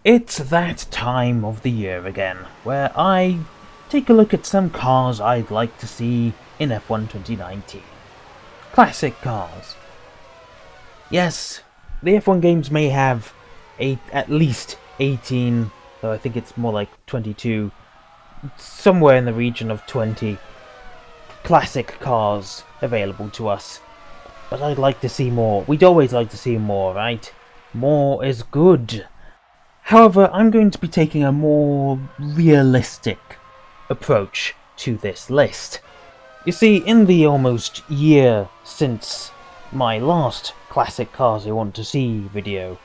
It's that time of the year again, where I take a look at some cars I'd like to see in F1 2019. Classic cars. Yes, the F1 games may have at least 18, though I think it's more like 22, somewhere in the region of 20 classic cars available to us. But I'd like to see more. We'd always like to see more, right? More is good. However, I'm going to be taking a more realistic approach to this list. You see, in the almost year since my last Classic Cars I Want to See video,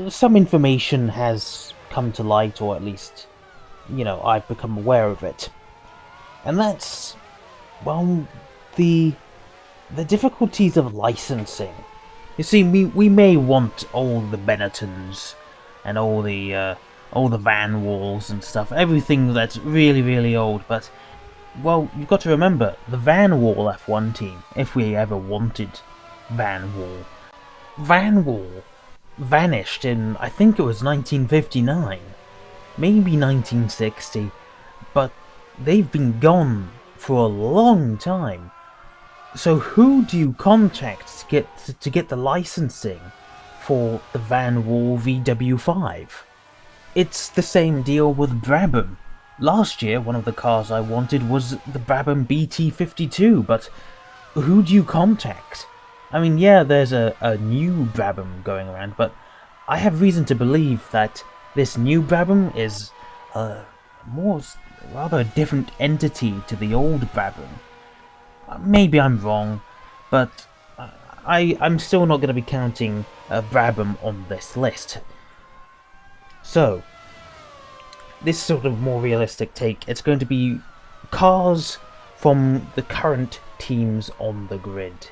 some information has come to light, or at least, I've become aware of it. And that's, well, the difficulties of licensing. You see, we may want all the Benettons and all the van walls and stuff, everything that's really, really old, but, well, you've got to remember, the van wall F1 team, if we ever wanted van wall vanished in, I think it was 1959, maybe 1960, but they've been gone for a long time. So who do you contact to get the licensing for the Van Wall VW5? It's the same deal with Brabham. Last year, one of the cars I wanted was the Brabham BT52, but who do you contact? I mean, yeah, there's a new Brabham going around, but I have reason to believe that this new Brabham is rather a different entity to the old Brabham. Maybe I'm wrong, but I'm still not going to be counting Brabham on this list. So, this sort of more realistic take, it's going to be cars from the current teams on the grid.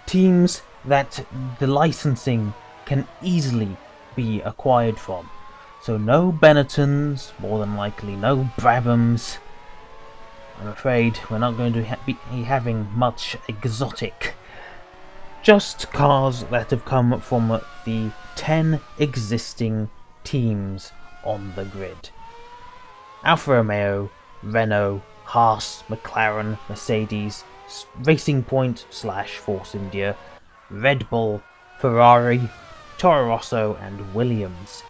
Teams that the licensing can easily be acquired from. So no Benettons, more than likely no Brabhams. I'm afraid we're not going to be having much exotic. Just cars that have come from the 10 existing teams on the grid. Alfa Romeo, Renault, Haas, McLaren, Mercedes, Racing Point / Force India, Red Bull, Ferrari, Toro Rosso and Williams.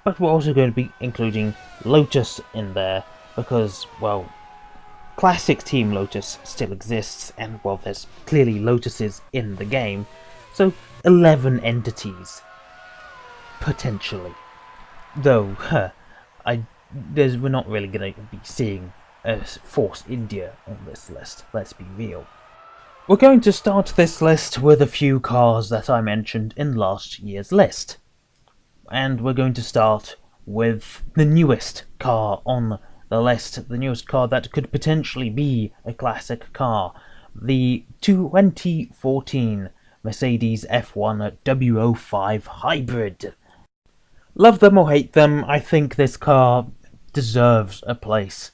But we're also going to be including Lotus in there because, well, Classic Team Lotus still exists, and, well, there's clearly Lotuses in the game, so 11 entities. Potentially. Though, we're not really going to be seeing Force India on this list, let's be real. We're going to start this list with a few cars that I mentioned in last year's list. And we're going to start with the newest car on the list, the newest car that could potentially be a classic car, the 2014 Mercedes F1 W05 Hybrid. Love them or hate them, I think this car deserves a place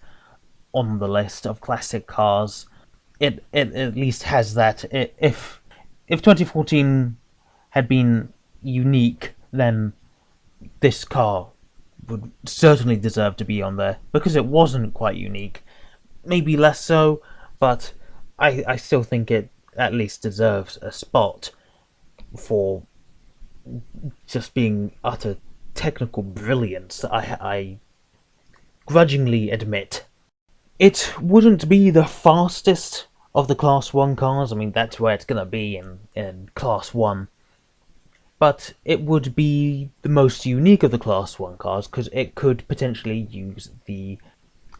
on the list of classic cars. It at least has that. If 2014 had been unique, then this car would certainly deserve to be on there, because it wasn't quite unique. Maybe less so, but I still think it at least deserves a spot for just being utter technical brilliance. I grudgingly admit. It wouldn't be the fastest of the Class 1 cars, I mean that's where it's gonna be in Class 1. But it would be the most unique of the Class 1 cars, because it could potentially use the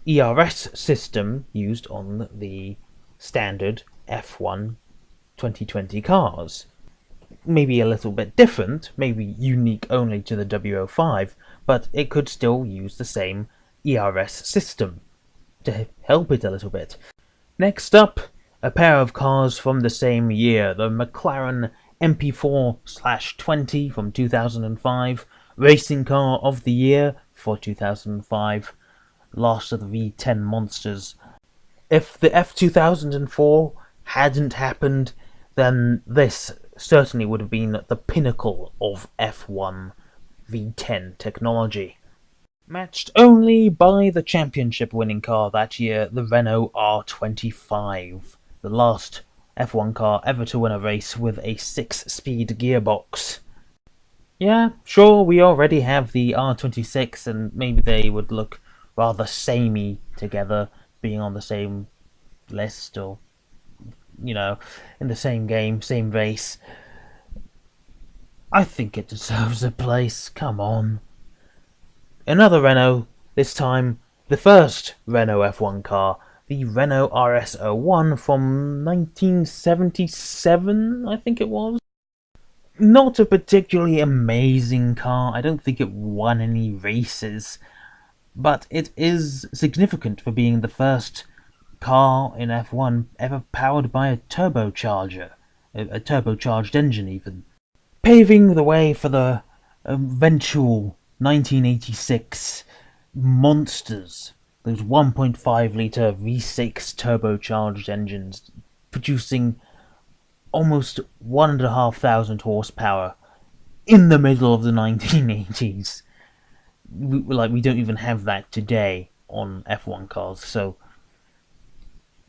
ERS system used on the standard F1 2020 cars. Maybe a little bit different, maybe unique only to the W05, but it could still use the same ERS system to help it a little bit. Next up, a pair of cars from the same year, the McLaren MP4/20 from 2005, Racing Car of the Year for 2005, last of the V10 monsters. If the F2004 hadn't happened, then this certainly would have been the pinnacle of F1 V10 technology. Matched only by the championship-winning car that year, the Renault R25, the last F1 car ever to win a race with a 6-speed gearbox. Yeah, sure, we already have the R26, and maybe they would look rather samey together, being on the same list, or, you know, in the same game, same race. I think it deserves a place, come on. Another Renault, this time the first Renault F1 car, the Renault RS R1 from 1977, I think it was. Not a particularly amazing car, I don't think it won any races, but it is significant for being the first car in F1 ever powered by a turbocharger, a turbocharged engine even, paving the way for the eventual 1986 monsters, those 1.5-litre V6 turbocharged engines producing almost 1,500 horsepower in the middle of the 1980s. We don't even have that today on F1 cars, so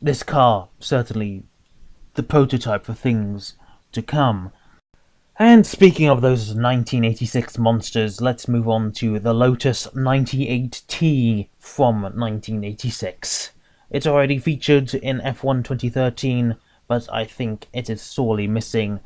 this car certainly the prototype for things to come. And speaking of those 1986 monsters, let's move on to the Lotus 98T from 1986. It's already featured in F1 2013, but I think it is sorely missing.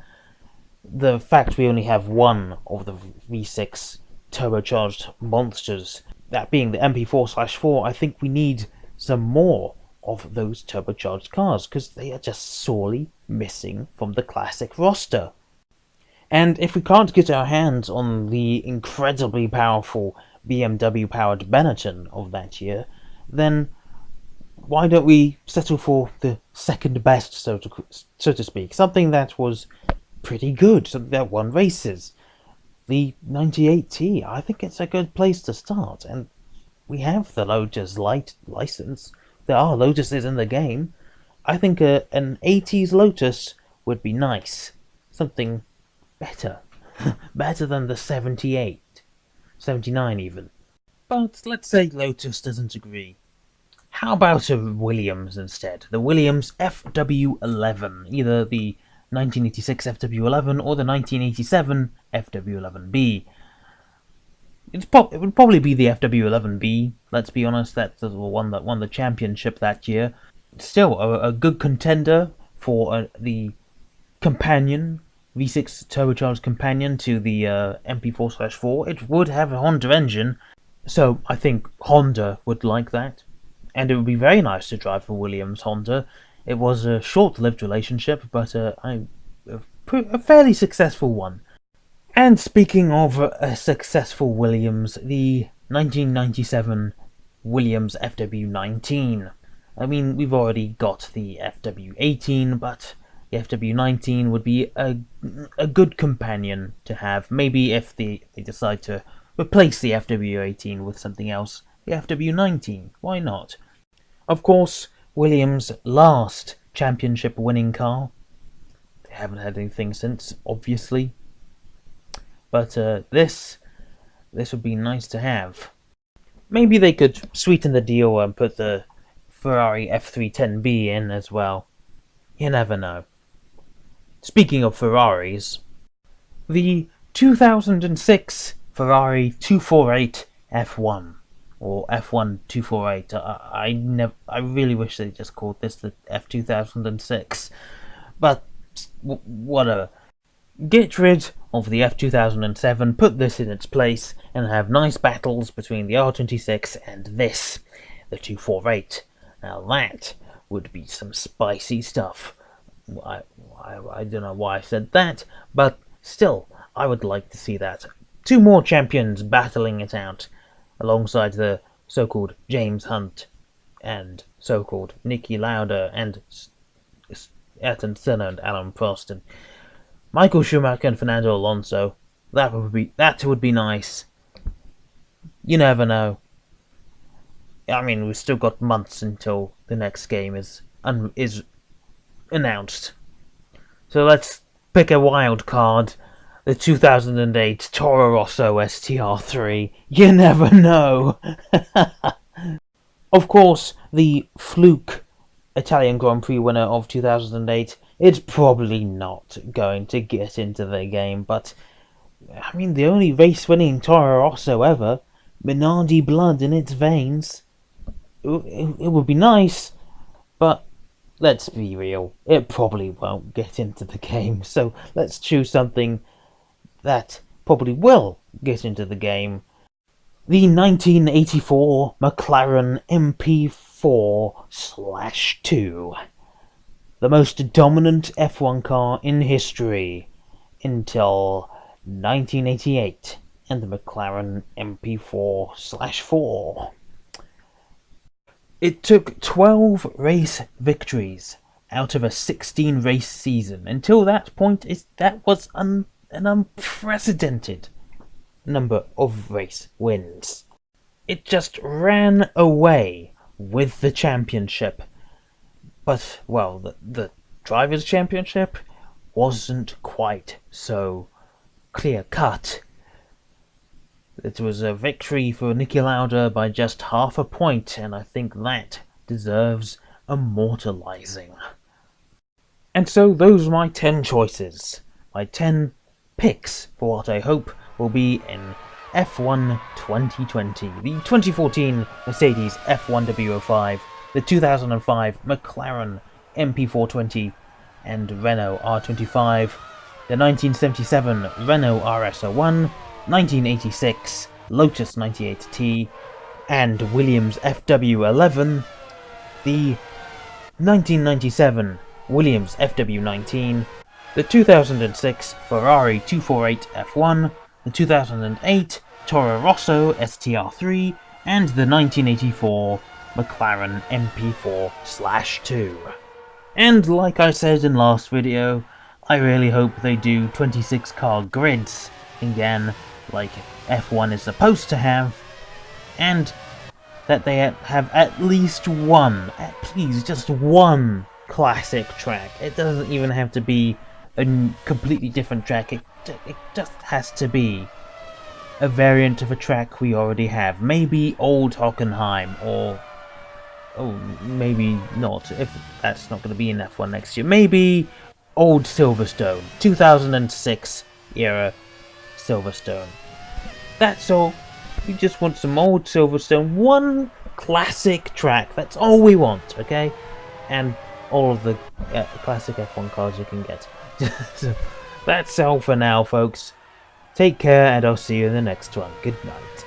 The fact we only have one of the V6 turbocharged monsters, that being the MP4/4, I think we need some more of those turbocharged cars, because they are just sorely missing from the classic roster. And if we can't get our hands on the incredibly powerful BMW-powered Benetton of that year, then why don't we settle for the second best, so to speak, something that was pretty good, something that won races. The 98T, I think it's a good place to start, and we have the Lotus license. There are Lotuses in the game. I think an 80s Lotus would be nice. Something better. Better than the 78. 79 even. But let's say Lotus doesn't agree. How about a Williams instead? The Williams FW11. Either the 1986 FW11 or the 1987 FW11B. It would probably be the FW11B, let's be honest. That's the one that won the championship that year. Still a good contender for the companion, V6 turbocharged companion to the MP4/4. It would have a Honda engine, so I think Honda would like that. And it would be very nice to drive for Williams Honda. It was a short-lived relationship, but a fairly successful one. And speaking of a successful Williams, the 1997 Williams FW19. I mean, we've already got the FW18, but the FW19 would be a good companion to have. Maybe if they decide to replace the FW18 with something else, the FW19, why not? Of course, Williams' last championship-winning car. They haven't had anything since, obviously. But this would be nice to have. Maybe they could sweeten the deal and put the Ferrari F310B in as well. You never know. Speaking of Ferraris, the 2006 Ferrari 248 F1, or F1 248. I really wish they just called this the F2006, but whatever. Get rid of the F2007, put this in its place, and have nice battles between the R26 and this, the 248. Now that would be some spicy stuff. I don't know why I said that, but still, I would like to see that. Two more champions battling it out, alongside the so-called James Hunt, and so-called Niki Lauda, and Ayrton Senna and Alan Prost, and Michael Schumacher and Fernando Alonso. That would be nice. You never know. I mean, we've still got months until the next game is announced. So let's pick a wild card. the 2008 Toro Rosso STR3. You never know. Of course, the fluke Italian Grand Prix winner of 2008 is probably not going to get into the game, but I mean, the only race-winning Toro Rosso ever, Minardi blood in its veins. It would be nice, but let's be real, it probably won't get into the game, so let's choose something that probably will get into the game. The 1984 McLaren MP4/2. The most dominant F1 car in history until 1988 and the McLaren MP4/4. It took 12 race victories out of a 16 race season. Until that point, that was an unprecedented number of race wins. It just ran away with the championship. But, well, the Drivers' Championship wasn't quite so clear-cut. It was a victory for Niki Lauda by just half a point, and I think that deserves immortalizing. And so those are my 10 choices, my 10 picks for what I hope will be in F1 2020. The 2014 Mercedes F1 W05, the 2005 McLaren MP420 and Renault R25, the 1977 Renault RS R1, 1986 Lotus 98T and Williams FW11, the 1997 Williams FW19, the 2006 Ferrari 248 F1, the 2008 Toro Rosso STR3 and the 1984 McLaren MP4/2. And like I said in last video, I really hope they do 26 car grids again, like F1 is supposed to have, and that they have at least one, please, just one classic track. It doesn't even have to be a completely different track, it just has to be a variant of a track we already have. Maybe Old Hockenheim, or maybe not, if that's not going to be in F1 next year. Maybe Old Silverstone, 2006 era Silverstone. That's all. We just want some old Silverstone, one classic track. That's all we want, okay? And all of the classic F1 cars you can get. So that's all for now, folks. Take care, and I'll see you in the next one. Good night.